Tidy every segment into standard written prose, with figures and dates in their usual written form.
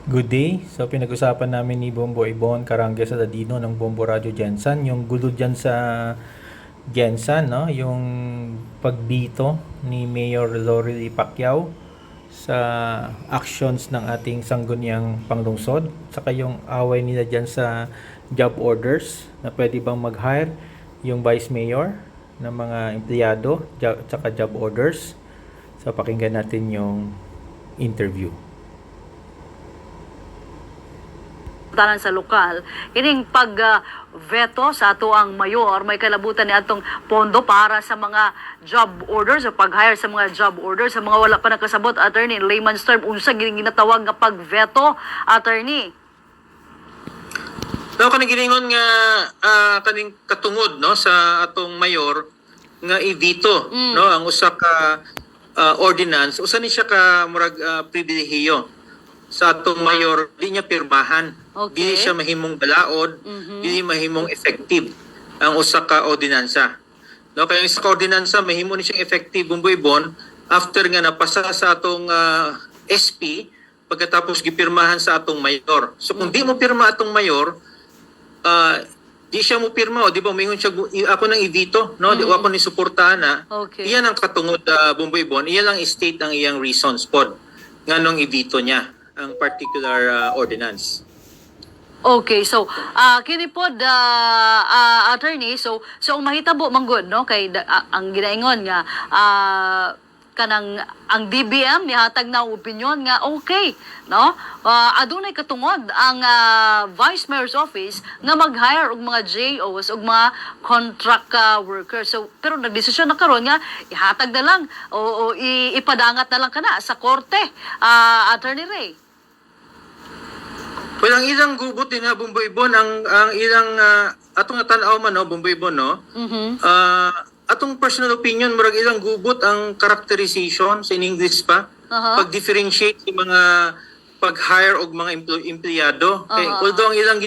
Good day. So pinag-usapan namin ni Bombo Ibon Karange sa Ladino ng Bombo Radio Gensan yung gulo dyan sa Gensan, no? Yung pagbito ni Mayor Lorely Pacquiao sa actions ng ating sangguniang panglungsod, saka yung away nila dyan sa job orders na pwede bang mag-hire yung vice mayor ng mga empleyado, saka job orders. So pakinggan natin yung interview. Tanan sa lokal, ining pag veto sa ato ang mayor, may kalabutan ni atong pondo para sa mga job orders o pag-hire sa mga job orders sa mga wala pa nakasabot, attorney, in layman's term, unsa ginatawag nga pag-veto, attorney? No, kaning giningon nga kaning katungod no sa atong mayor nga i-veto no ang usa ka ordinance, usa ni siya ka murag pribilehiyo sa atong mayor, di niya pirmahan. Okay. Di siya mahimong balaod, di mahimong effective ang usa ka ordinansa. No, kaya ang isa ka ordinansa mahimo ni siyang effective bumbuybon after nga napasa sa atong SP pagkatapos gipirmahan sa atong mayor. So kung di mo pirma atong mayor, di siya mo pirma o di ba mingon siya ako nang i-veto no di ako ni suportahan na. Okay. Iyan ang katungod bumbuybon, iyan lang state ang iyang reasons pod nganong i-veto niya ang particular ordinance. Okay, so kini pod attorney, so ang mahitabo man gud no kay ang ginaingon nga kanang ang DBM nihatag na opinion nga okay no adunay katungod ang Vice Mayor's Office nga mag-hire og mga JOs og mga contract workers. So pero nagdesisyon na karon nga ihatag na lang o ipadangat na lang kana sa korte, Attorney Ray. Well, ang ilang gubot din na bumbuybon, ang ilang atong tan-aw man no bumbuybon no. Atong personal opinion murag ilang gubot ang characterization sa in English pa. Pag-differentiate sa mga pag-hire og mga empleyado. Okay, although ang ilang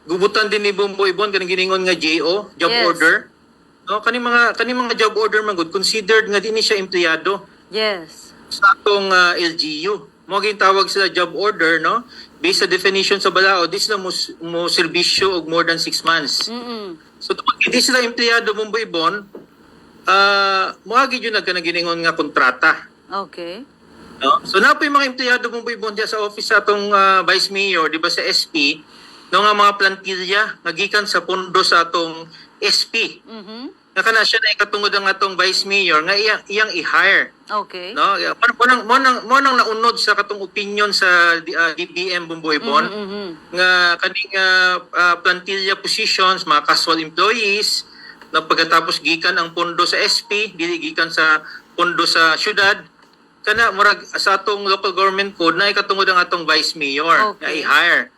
gubutan din ni bumbuybon kanang giningon nga JO, job Yes. order. No, kani mga job order man gud considered nga dinhi siya empleyado Yes. sa atong LGU. Mo tawag sila job order no. Based sa definition sa balao, di sila mo serbisyo og more than 6 months. So kung hindi sila empleyado bumbuybon, moagi yun nagkanang giningon nga kontrata. Okay. No? So napoy mga empleyado bumbuybon diya sa office sa atong Vice Mayor, di ba sa SP, no nga mga plantilya nga gikan sa pondo sa atong SP. Nga kana siya na ikatungod ang atong Vice Mayor nga iyang i-hire. Okay. No, mo nang naunod sa katong opinion sa DBM bumbuybon nga kaning plantilla positions, mga casual employees na pagkatapos gikan ang pondo sa SP, dili gikan sa pondo sa syudad, kana murag sa atong local government code na ikatungod ang atong vice mayor nga Okay. i-hire.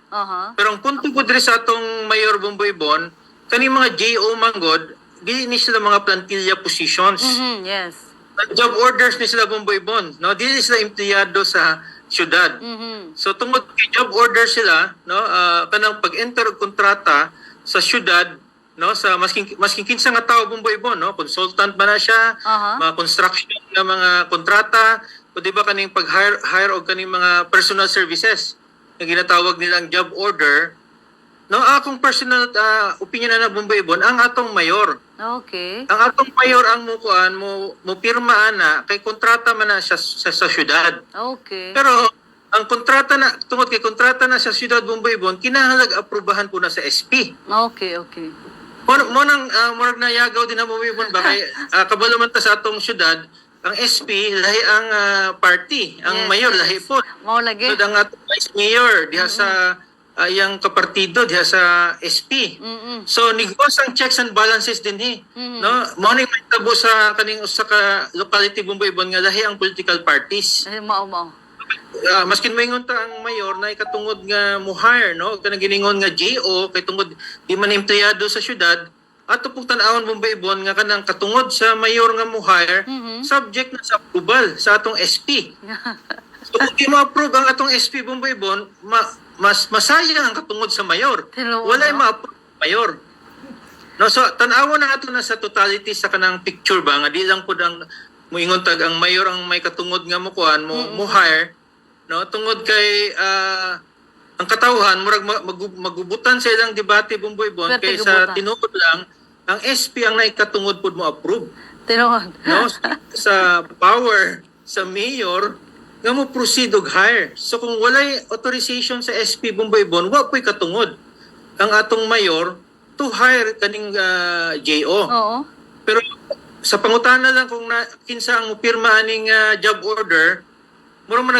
Pero ang punto ko diri sa atong mayor bumbuybon, kaning mga JO manggod, dili ni sila mga plantilla positions. Yes. Job orders ni sila bumbuybon, no? Dili sila empleyado sa syudad. So tungod kay job order sila, no, kanang pag-enter og kontrata sa syudad, no, sa masking kinsa nga tawo bumbuybon, no, consultant ba na siya, mga construction nga mga kontrata, o di ba kaning pag-hire og kaning mga personal services nga ginatawag nilang job order. No, akong personal opinion na bumbuybon ang atong mayor. Okay. Ang atong mayor ang mukuan mo pirma na kay kontrata man na siya sa syudad. Okay. Pero ang kontrata na tungod kay kontrata na sa syudad Bumbuybon kinahanglan aprubahan po na sa SP. Okay, okay. Mo nang murag nayagaw din na Bumbuybon ba kay kabalo man ta sa atong syudad ang SP lahi ang party, ang mayor lahi po. Mao lagi. So ang atong vice mayor diha sa yang kapartido diha sa SP. So nigos ang checks and balances din no mo ni mahitabo sa kaning usa ka locality Bumbuybon nga lahi ang political parties. Mao. Maskin moingon ta ang mayor na ikatungod nga mo hire no kanang giningon nga JO kay tungod di man empleyado sa syudad ato pug tan-awon Bumbuybon nga kanang katungod sa mayor nga mo hire subject na sa approval sa atong SP. So kung di mo approve ang atong SP Bumbuybon, mas masayang ang katungod sa mayor. Walay ma-approve mayor. No, so tan-awon na ato na sa totality sa kanang picture ba nga di lang pud ang moingon tag ang mayor ang may katungod nga mo kuan mo hire no, tungod kay ang katawhan murag magubutan sa ilang debate Bomboy Bon Swerte kaysa gubutan. tinuod lang ang SP ang naikatungod pud mo approve, Tinuod. no, sa power sa mayor nga mo proceed og hire. So kung walay authorization sa SP Bomboy Bon, wa po'y katungod ang atong mayor to hire kaning JO. Oo. Pero sa pangutana lang kung kinsa ang pirma aning job order, mura man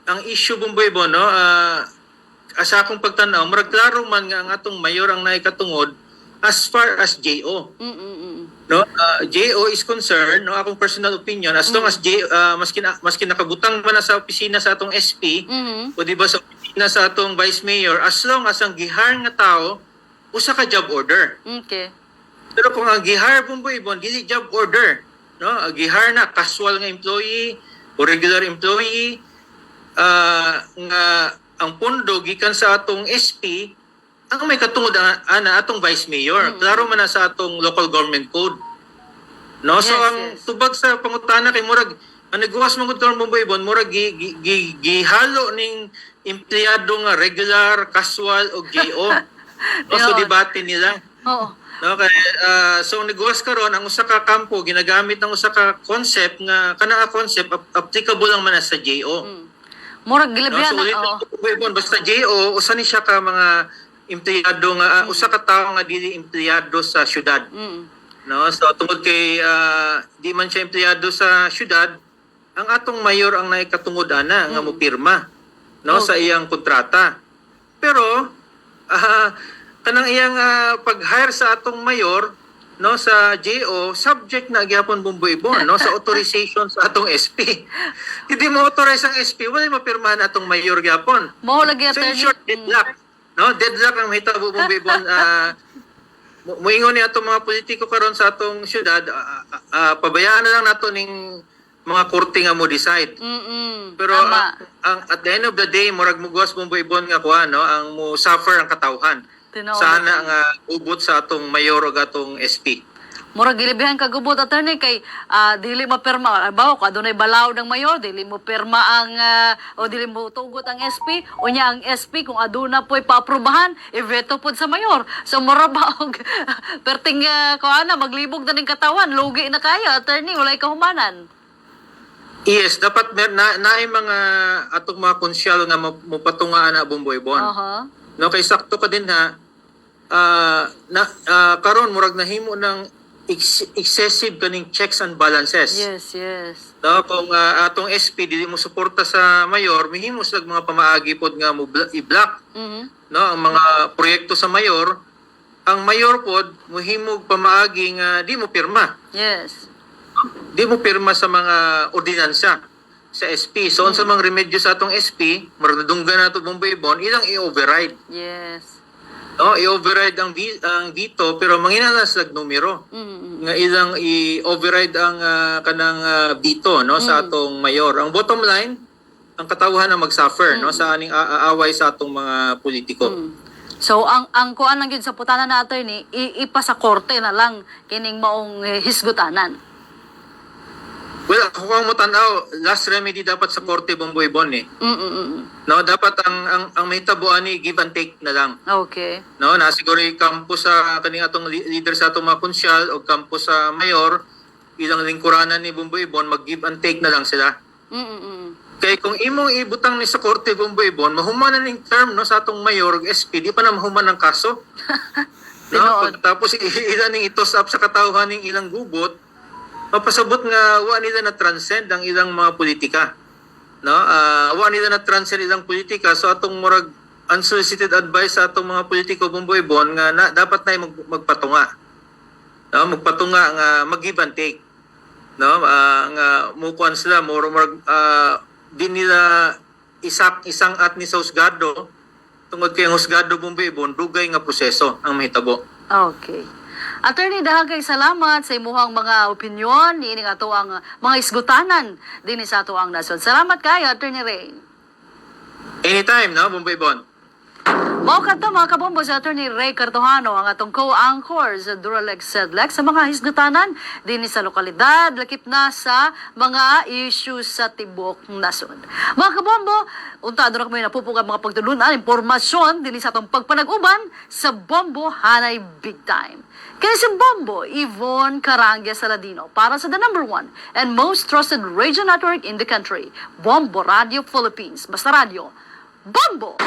ang issue Bomboy Bon, no, asa akong pagtanaw, murag klaro man nga ang atong mayor ang naikatungod as far as JO. No, JO is concerned, no, akong personal opinion, as long as maski nakabutang man na sa opisina sa atong SP, o di ba sa opisina sa atong vice mayor, as long as ang gihar nga tao usa ka job order. Okay. Pero kung ang gihar Bomboy Bon dili job order, no, ang gihar na casual nga employee o regular employee, nga ang pondo gikan sa atong SP ang may katungod ana atong vice mayor. Klaro man na sa atong local government code. No, so Yes, ang yes. tubag sa pangutana kay murag ang nagbukas man gud karon Bomboy Bon, murag gihalo ning empleyado nga regular, casual o GO. No, so Yun. debate nila. Oo. No, kay so nagbukas karon ang usa ka kampo ginagamit ng usa ka concept nga kana nga concept applicable lang man na sa JO. Murag No, gilabihan so ulit na. Bomboy Bon, basta JO usa ni siya ka mga empleyado nga usa ka tawo nga dili empleyado sa syudad. No, so tungod kay di man siya empleyado sa syudad, ang atong mayor ang naikatungod ana nga mopirma, no, sa iyang kontrata. Pero kanang iyang pag-hire sa atong mayor, no, sa JO, subject na gyapon Bomboy Bon, no, sa authorization sa atong SP. Hindi mo authorize ang SP, wala mapirmahan atong mayor gyapon. Mao lagi So in attorney. short, deadlock. No, deadlock ang mahitabo Bomboy Bon. Muingon ni atong mga politiko karon sa atong syudad, pabayaan na lang nato ning mga korte nga mo decide. Pero Tama. ang at the end of the day, murag muguas Bomboy Bon nga kuha, no, ang mo suffer ang katawhan. Tinuod. Sana nga ubot sa atong mayor o atong SP. Murag gilibihan kagubot attorney kay dili mapirma bawo ka adunay balaod ng mayor dili mo pirma ang o dili mo tugot ang SP unya ang SP kung aduna po'y paaprubahan iveto pod sa mayor so mura ba og perting kuana maglibog na ning katawan lugi na kaya attorney walay kahumanan. Yes, dapat naay mga atong mga konsyal nga mopatungaan na Bomboy Bon. No, kay sakto ka din ha. Karon murag nahimo ng excessive kaning checks and balances. Yes. No, kung atong SP dili mo suporta sa mayor, mihimos lag mga pamaagi pod nga mo i-block. No, ang mga proyekto sa mayor, ang mayor pod mohimog pamaagi nga di mo pirma. Yes. Di mo pirma sa mga ordinansa sa SP. So unsa mang remedyo sa atong SP, murag nadunggan nato Bomboy Bon, ilang i-override. Yes. No, i-override ang veto pero manginalas lag numero. Nga ilang i-override ang kanang veto, no, sa atong mayor. Ang bottom line, ang katawhan na mag-suffer, no, sa aning aaway sa atong mga politiko. So ang kuan lang gyud sa putana na attorney ipa sa korte na lang kining maong hisgutanan. Well, kung mo tanaw, last remedy dapat sa korte Bomboy Bon eh. No, dapat ang mahitabuan ni give and take na lang. Okay. No, na siguro campus sa kaning atong leader sa atong mga konsyal o campus sa mayor, ilang lingkuranan ni Bomboy Bon, mag-give and take na lang sila. Kaya kung imong ibutang ni sa korte Bomboy Bon, mahumanan ning term, no, sa atong mayor ug SP, di pa na mahuman ng kaso. No, tapos ilan ning itos up sa katawhan ning ilang gubot, mapasabot nga wa nila na transcend ang ilang mga politika. No, wa nila na transcend ilang politika, so atong murag unsolicited advice sa atong mga politiko Bomboy Bon nga dapat na magpatunga. No, magpatunga nga mag-give and take. No, nga mukuan sila murag di nila isang at ni sa husgado tungod kay ang husgado Bomboy Bon dugay nga proseso ang mahitabo. Okay. Attorney, dahil kay salamat sa imuhang mga opinyon, niining ato ang mga isgutanan din sa ato ang nasod. Salamat kayo, Attorney Ray. Anytime, no, Bomboy Bon. Mao kadto mga kabombo sa Attorney Ray Cartojano ang atong co-anchor sa Duralex Sedlex sa mga hisgutanan din sa lokalidad lakip na sa mga issues sa tibok nasod. Mga kabombo, unta na kami napupugad mga pagtulunan, impormasyon din sa atong pagpanag-uban sa Bombo Hanay Big Time. Kaya si Bombo, Yvonne Carangia Saladino para sa the number one and most trusted radio network in the country, Bombo Radio Philippines. Basta Radio, Bombo!